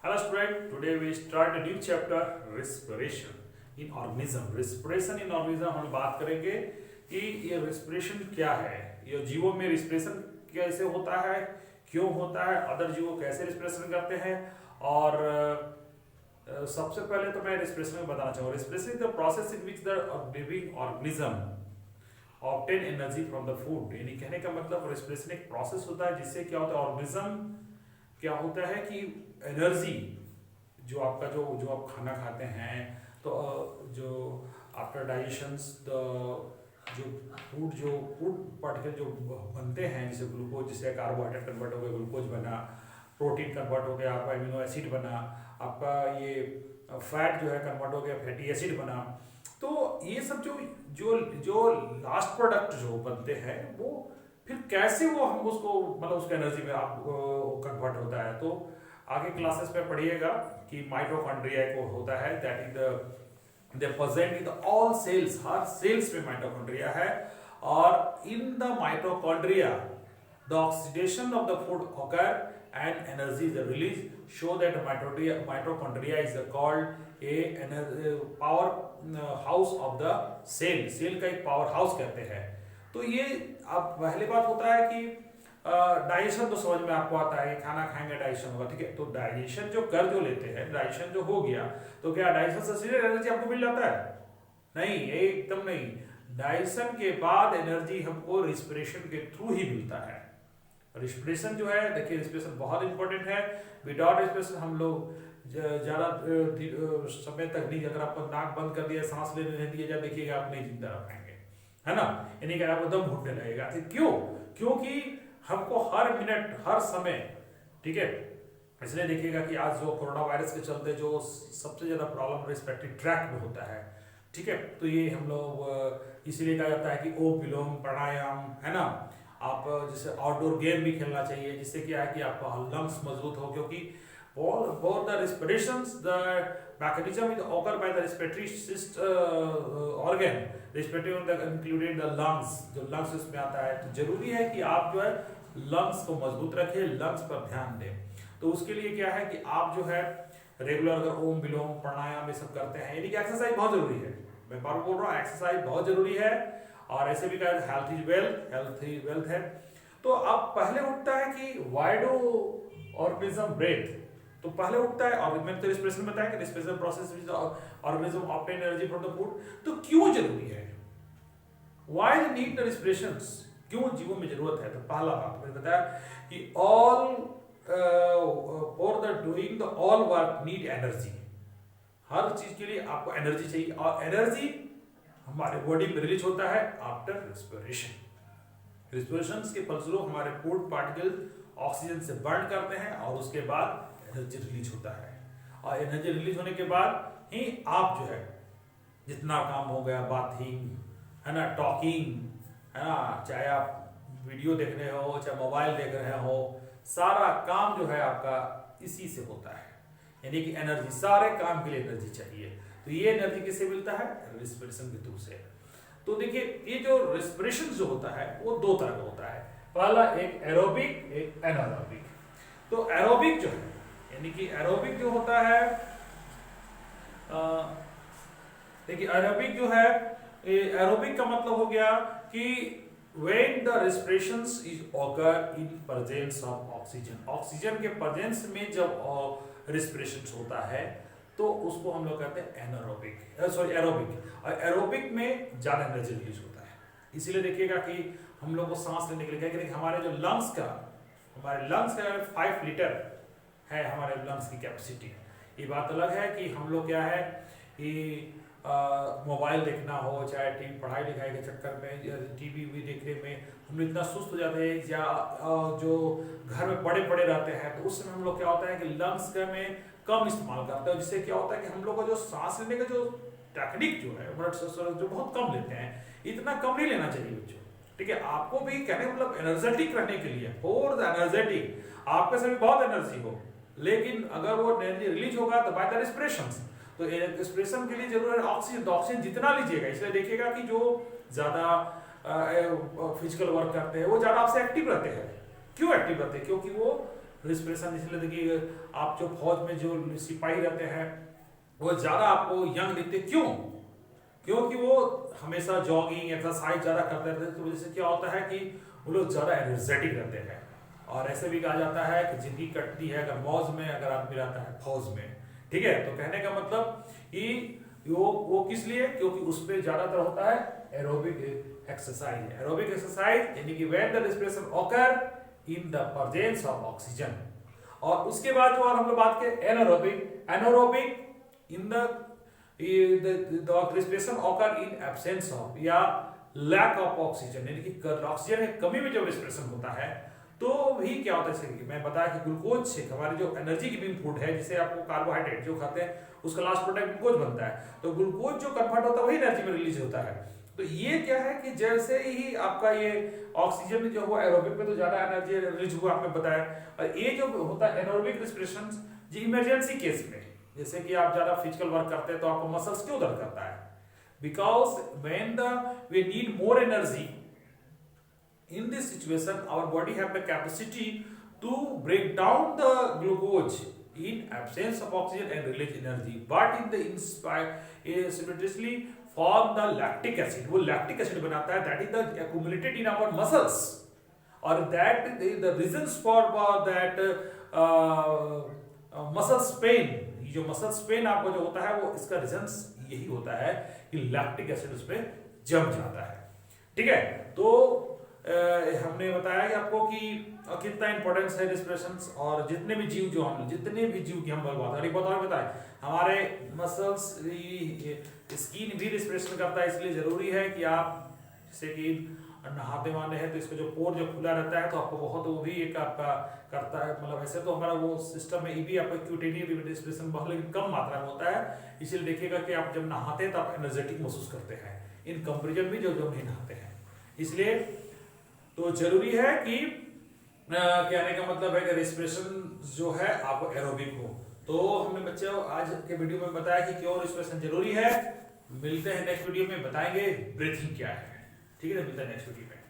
Hello student, today we start a new chapter respiration in organism. Respiration in organism हम बात करेंगे कि ये respiration क्या है, ये जीवों में respiration कैसे होता है, क्यों होता है, अदर जीवो कैसे respiration करते हैं और सबसे पहले तो मैं respiration में बताना चाहूँगा. Respiration is the process in which the living organism obtain energy from the food. यानी कहने का मतलब respiration एक process होता है जिससे क्या होता है organism क्या होता है कि एनर्जी जो आपका जो आप खाना खाते हैं तो जो आफ्टर डाइजेशंस जो फूड पार्टिकल जो बनते हैं जैसे ग्लूकोज जिससे कार्बोहाइड्रेट कन्वर्ट हो गया ग्लूकोज बना, प्रोटीन कन्वर्ट हो गया, आपका एमिनो एसिड बना, आपका ये फैट जो है कन्वर्ट हो गया फैटी एसिड बना. तो ये सब जो जो लास्ट प्रोडक्ट जो बनते हैं वो फिर कैसे वो हम उसको मतलब उसका एनर्जी में आप कन्वर्ट होता है. तो आगे क्लासेस में पढ़िएगा कि माइटोकॉन्ड्रिया को होता है that is the present in all cells. हर सेल्स में माइटोकॉन्ड्रिया है और in the mitochondria the oxidation of the food occur and energy is release so that mitochondria is called a power house of the cell. Cell का एक power house कहते हैं. तो ये अब पहली बात होता है कि डाइजेशन तो समझ में आपको आता है, खाना खाएंगे डाइजेशन होगा, ठीक है. तो डाइजेशन जो लेते हैं, डाइजेशन जो हो गया तो क्या डाइजेशन से सीधे एनर्जी आपको मिल जाता है? नहीं, एकदम नहीं. डाइजेशन के बाद एनर्जी हमको रिस्पिरेशन के थ्रू ही मिलता है. रिस्पिरेशन जो है देखिए रिस्पिरेशन बहुत इंपॉर्टेंट है. विदाउट रिस्पिरेशन हम लोग ज्यादा समय तक नहीं, अगर आपको नाक बंद कर दिया सांस लेने नहीं दिया जाए देखिएगा आप नहीं जिंदा रह पाएंगे, है ना. यानी कि आपको दम घुटने लगेगा. क्यों? क्योंकि हमको हर मिनट हर समय, ठीक है. इसलिए देखिएगा कि आज जो कोरोना वायरस के चलते जो सबसे ज्यादा प्रॉब्लम रेस्पिरेटरी ट्रैक में होता है, ठीक है. तो ये हम लोग इसीलिए कहा जाता है कि ओम विलोम प्राणायाम, है ना. आप जैसे आउटडोर गेम भी खेलना चाहिए जिससे क्या है कि आपका लंग्स मजबूत हो. क्योंकि both the respirations, the mechanism is occur by the respiratory organ, respiratory organ included the lungs. जो lungs इसमें आता है तो जरूरी है कि आप जो है लंग्स को मजबूत रखें, लंग्स पर ध्यान दें. तो उसके लिए क्या है कि आप जो है रेगुलर अगर ओम विलोम प्राणायाम ये सब करते हैं, यानी कि एक्सरसाइज बहुत जरूरी है. मैं बार बोल रहा हूँ एक्सरसाइज बहुत जरूरी है. और ऐसे भी कहा health is wealth, health he wealth है. तो अब पहले उठता है कि व्हाई डू ऑर्गेनिज्म ब्रेथ. तो पहले उठता है और मैंने तो रिस्पिरेशन बताया कि respiration process which organism obtain energy from the food. तो क्यों जरूरी है, व्हाई द नीड द रिस्पिरेशंस, क्यों जीवों में जरूरत है. तो पहला बात मैंने बताया कि all for the doing the all work need energy. हर चीज के लिए आपको एनर्जी चाहिए और एनर्जी हमारे बॉडी में रिलीज होता है आफ्टर रिस्पिरेशन. रिस्पिरेशन के फलस्वरूप हमारे फूड पार्टिकल ऑक्सीजन से बर्न करते हैं और उसके बाद एनर्जी रिलीज होता है. और एनर्जी रिलीज होने के बाद ही आप जो है जितना काम हो गया, बाथिंग है ना, टॉकिंग है ना, चाहे आप वीडियो देख रहे हो चाहे मोबाइल देख रहे हो, सारा काम जो है आपका इसी से होता है. यानी कि एनर्जी, सारे काम के लिए एनर्जी चाहिए. तो ये एनर्जी किससे मिलता है? रिस्पिरेशन के थ्रू से. तो देखिए ये जो रिस्पिरेशन जो होता है वो दो तरह का होता है. पहला एक एरोबिक, एक एनारोबिक. तो एरोबिक जो है यानी कि एरोबिक जो होता है, देखिए एरोबिक जो है, एरोबिक का मतलब हो गया कि when the respirations is occur in presence of oxygen. Oxygen के प्रेजेंस में जब रिस्पिरेशन होता है तो उसको हम लोग कहते हैं एनारोबिक, सॉरी एरोबिक. और एरोबिक में ज्यादा एनर्जी रिलीज होता है. इसीलिए देखिएगा कि हम लोग को सांस लेने के लिए क्या हमारे जो लंग्स का 5 लीटर है हमारे लंग्स की कैपेसिटी. ये बात अलग है कि हम लोग क्या है कि मोबाइल देखना हो चाहे टीवी पढ़ाई लिखाई के चक्कर में टीवी भी देखने में हम लोग इतना सुस्त हो जाते हैं या जो घर में पड़े पड़े रहते हैं तो उस समय हम लोग क्या होता है कि लंग्स का में कम इस्तेमाल करते हैं. जिससे क्या होता है कि हम लोग का जो सांस लेने का जो टेक्निक जो है जो बहुत कम लेते हैं. इतना कम नहीं लेना चाहिए बच्चों, ठीक है. आपको भी कहने मतलब एनर्जेटिक रहने के लिए, फॉर द एनर्जेटिक आपके से भी बहुत एनर्जी हो, लेकिन अगर वो एनर्जी रिलीज होगा तो बाय द रिस्पिरेशन. तो रिस्पिरेशन के लिए जरूर है ऑक्सीजन. तो ऑक्सीजन जितना लीजिएगा, इसलिए देखिएगा कि जो ज्यादा फिजिकल वर्क करते हैं वो ज्यादा आपसे एक्टिव रहते हैं. क्यों एक्टिव रहते हैं? क्योंकि वो रिस्पिरेशन। इसलिए देखिए आप जो फौज में जो सिपाही रहते हैं वो ज्यादा आपको यंग दिखते, क्यों? क्योंकि वो हमेशा जॉगिंग एक्सरसाइज ज्यादा करते रहते हैं, तो वजह से क्या होता है कि वो लोग ज्यादा एनर्जेटिक रहते हैं। और ऐसे भी कहा जाता है कि जिंदगी कटती है अगर मौज में, अगर आदमी रहता है फौज में, ठीक है। तो कहने का मतलब कि वो किस लिए, क्योंकि उस पर ज्यादातर होता है एरोबिक एक्सरसाइज। एरोबिक एक्सरसाइज यानी कि when the respiration occur in the presence of oxygen. और उसके बाद जो और हम लोग बात करें anaerobic, anaerobic in the respiration occur in absence of या लैक ऑफ ऑक्सीजन, यानी कि ऑक्सीजन की कमी में जब रेस्पिरेशन होता है तो भी क्या होता है, जैसे मैं बताया कि ग्लूकोज से हमारी जो एनर्जी गिविंग फूड है, जिसे आपको कार्बोहाइड्रेट जो खाते हैं उसका लास्ट प्रोडक्ट ग्लूकोज बनता है, तो ग्लूकोज जो कन्वर्ट होता है वही एनर्जी में रिलीज होता है। तो ये क्या है कि जैसे ही आपका ये ऑक्सीजन जो हुआ एरोबिक में तो ज्यादा एनर्जी रिलीज हुआ आपने बताया, और ये जो होता है एनारोबिक रेस्पिरेशन जो इमरजेंसी केस में, जैसे कि आप ज्यादा फिजिकल वर्क करते हैं तो आपको मसल्स क्यों दर्द करता है, because when we need more energy in this situation our body have the capacity to break down the glucose in absence of oxygen and release energy, but in the simultaneously form the lactic acid, वो lactic acid बनाता है, that is the accumulated in our muscles, और that the reasons for that muscles pain, ये जो muscles pain आपको जो होता है वो इसका रीजंस यही होता है कि लैक्टिक एसिड उस पर जम जाता है, ठीक है। तो हमने बताया कि आपको कि कितना इंपॉर्टेंस है रेस्पिरेशन, और जितने भी जीव की हम बात करें, बहुत और बताएं हमारे मसल्स स्किन भी रेस्पिरेशन करता है, इसलिए जरूरी है कि आप जैसे कि नहाते वाले हैं तो इसका जो पोर जो खुला रहता है तो आपको बहुत वो भी एक आपका करता है, मतलब ऐसे तो हमारा वो सिस्टम में ये भी आपका क्यूटेनियन रेस्पिरेशन बहुत लेकिन कम मात्रा में होता है, इसलिए देखिएगा कि आप जब नहाते हैं तो आप एनर्जेटिक महसूस करते हैं इन कंपेरिजन भी जो नहीं नहाते हैं। इसलिए तो जरूरी है कि कहने का मतलब है कि रेस्पिरेशन जो है आपको एरोबिक हो। तो हमने बच्चों आज के वीडियो में बताया कि क्यों रेस्पिरेशन जरूरी है। मिलते हैं नेक्स्ट वीडियो में, बताएंगे ब्रीथिंग क्या है, ठीक है। मिलते हैं नेक्स्ट वीडियो में।